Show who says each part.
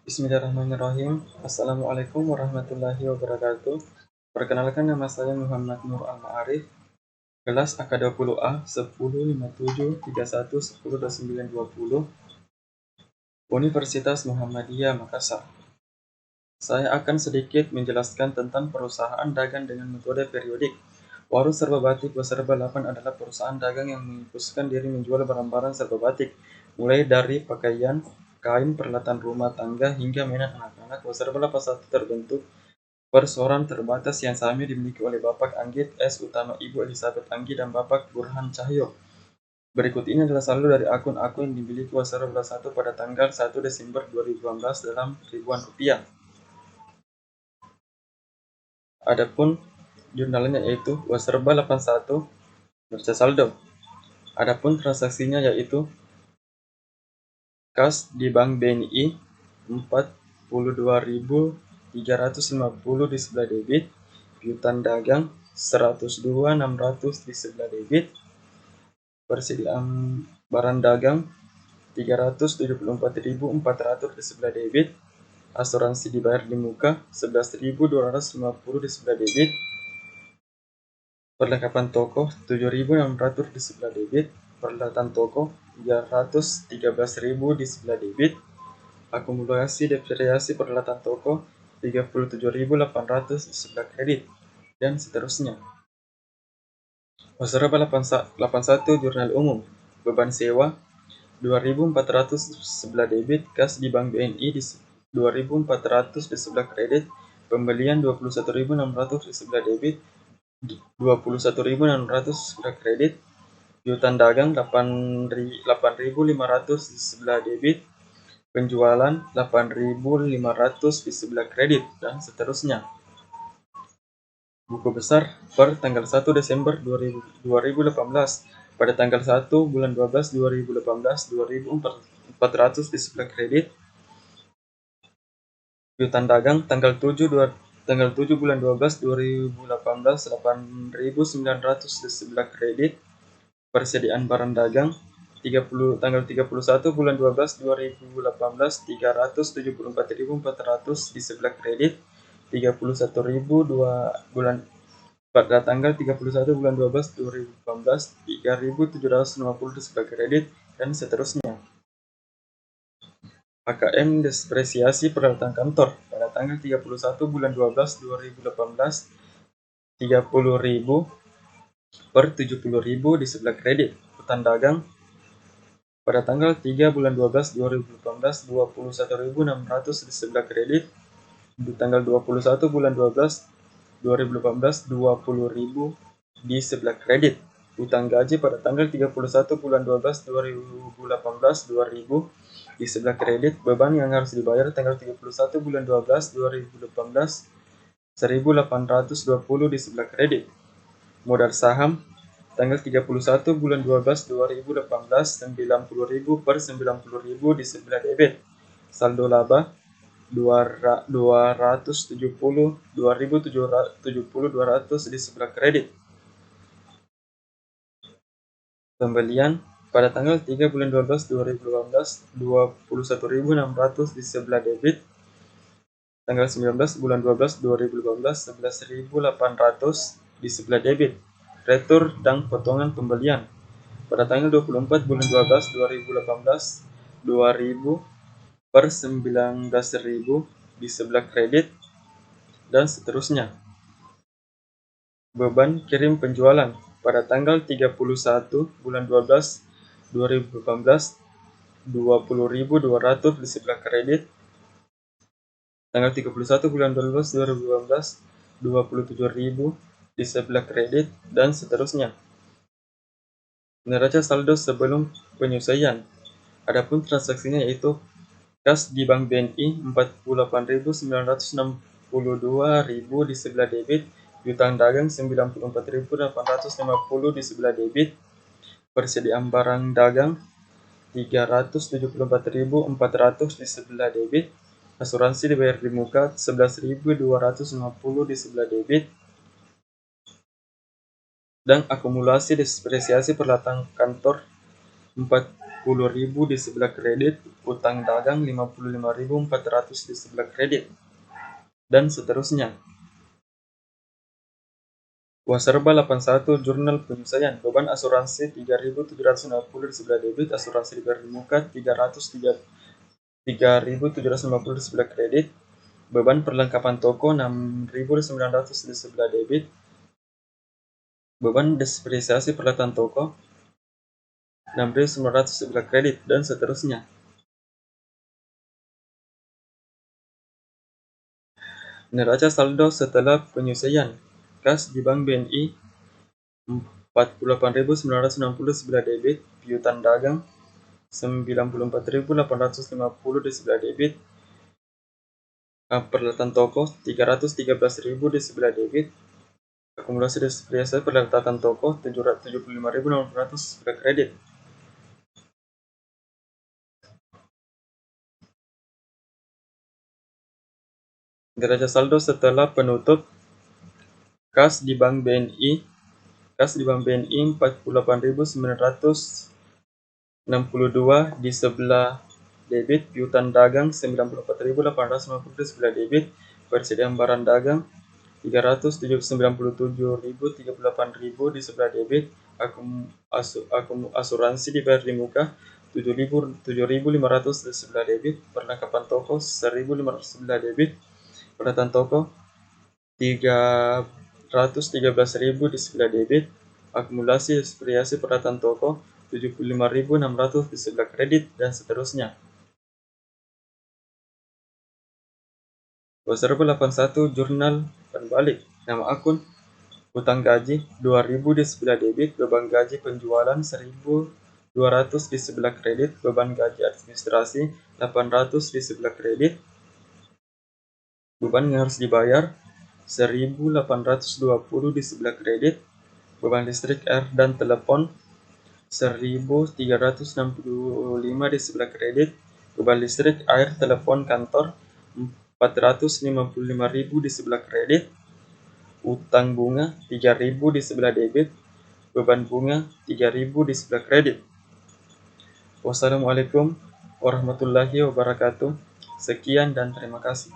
Speaker 1: Bismillahirrahmanirrahim. Assalamualaikum warahmatullahi wabarakatuh. Perkenalkan, nama saya Muhammad Nur Al-Ma'arif, kelas AK20A 105731102920, Universitas Muhammadiyah Makassar. Saya akan sedikit menjelaskan tentang perusahaan dagang dengan metode periodik. Warung Serba Batik Serba 8 adalah perusahaan dagang yang mengkhususkan diri menjual barang-barang serba batik, mulai dari pakaian, kain, peralatan rumah tangga, hingga mainan anak-anak. Serba 81 terbentuk perseroan terbatas yang sahamnya dimiliki oleh Bapak Anggit S. Utama, Ibu Elizabeth Anggi, dan Bapak Burhan Cahyo. Berikut ini adalah saldo dari akun-akun yang dimiliki Serba 1 pada tanggal 1 Desember 2018 dalam ribuan rupiah. Adapun jurnalnya yaitu Serba 81 neraca saldo. Adapun transaksinya yaitu kas di Bank BNI 42.350 di sebelah debit, piutang dagang 102.600 di sebelah debit, persediaan barang dagang 374.400 di sebelah debit, asuransi dibayar di muka 11.250 di sebelah debit, perlengkapan toko 7.600 di sebelah debit, peralatan toko 313.000 di sebelah debit, akumulasi depresiasi peralatan toko 37.800 di sebelah kredit, dan seterusnya. Serba 81 jurnal umum. Beban sewa 2.400 di sebelah debit, kas di Bank BNI di 2.400 di sebelah kredit, pembelian 21.600 di sebelah debit, 21.600 di sebelah kredit, piutang dagang 8.500 di sebelah debit, penjualan 8.500 di sebelah kredit, dan seterusnya. Buku besar per tanggal 1 Desember 2018. Pada tanggal 1 bulan 12 2018, 2.400 di sebelah kredit. Piutang dagang tanggal 7 bulan 12 2018, 8.900 di sebelah kredit. Persediaan barang dagang tanggal 31 bulan 12 2018, 374.400 di sebelah kredit. 31.000 pada tanggal 31 bulan 12 2018, 3.750 di sebelah kredit, dan seterusnya. HKM depresiasi peralatan kantor pada tanggal 31 bulan 12 2018, 30.000 per 70.000 di sebelah kredit. Utang dagang pada tanggal 3 bulan 12 2018, 21.600 di sebelah kredit. Di tanggal 21 bulan 12 2018, 20.000 di sebelah kredit. Utang gaji pada tanggal 31 bulan 12 2018, 2.000 di sebelah kredit. Beban yang harus dibayar tanggal 31 bulan 12 2018, 1.820 di sebelah kredit. Modal saham tanggal 31 bulan 12 2018, 90.000 per 90.000 di sebelah debit. Saldo laba 2.770 200 di sebelah kredit. Pembelian pada tanggal 3 bulan 12 2018, 21.600 di sebelah debit. Tanggal 19 bulan 12 2018, 11.800 di sebelah debit. Retur dan potongan pembelian pada tanggal 24 bulan 12 2018, 2.000 per 19.000 di sebelah kredit, dan seterusnya. Beban kirim penjualan pada tanggal 31 bulan 12 2018, 20.200 di sebelah kredit. Tanggal 31 bulan 12 2018, 27.000 di sebelah kredit, dan seterusnya. Neraca saldo sebelum penyelesaian. Adapun transaksinya yaitu kas di Bank BNI 48.962.000 di sebelah debit, piutang dagang 94.850 di sebelah debit, persediaan barang dagang 374.400 di sebelah debit, asuransi dibayar di muka 11.250 di sebelah debit, dan akumulasi depresiasi peralatan kantor 70.000 di sebelah kredit, utang dagang 55.400 di sebelah kredit, dan seterusnya. Wasserba 81 Jurnal Penyelesaian beban asuransi 3.750 di sebelah debit, asuransi di muka 3.750 di sebelah kredit, beban perlengkapan toko 6.900 di sebelah debit, beban depresiasi peralatan toko 6.900 di sebelah kredit, dan seterusnya. Neraca saldo setelah penyelesaian kas di Bank BNI 48.960 di sebelah debit, piutang dagang 94.850 di sebelah debit, peralatan toko 313.000 di sebelah debit, akumulasi depresiasi peralatan toko 75.600 di sebelah kredit. Neraca saldo setelah penutup kas di Bank BNI 48.962 di sebelah debit, piutang dagang 94.850 di sebelah debit, persediaan barang dagang 397.038.000 di sebelah debit, asuransi dibayar di muka 7.500 di sebelah debit, perlengkapan toko 1.500 di sebelah debit, peralatan toko 313.000 di sebelah debit, akumulasi depresiasi peralatan toko 75.600 di sebelah kredit, dan seterusnya. Wasserba 81 Jurnal Perbalik nama akun utang gaji 2.000 di sebelah debit, beban gaji penjualan 1.200 di sebelah kredit, beban gaji administrasi 800 di sebelah kredit, beban yang harus dibayar 1.820 di sebelah kredit, beban listrik, air, dan telepon 1.365 di sebelah kredit, beban listrik, air, telepon kantor 455.000 di sebelah kredit, utang bunga 3.000 di sebelah debit, beban bunga 3.000 di sebelah kredit. Wassalamualaikum warahmatullahi wabarakatuh. Sekian dan terima kasih.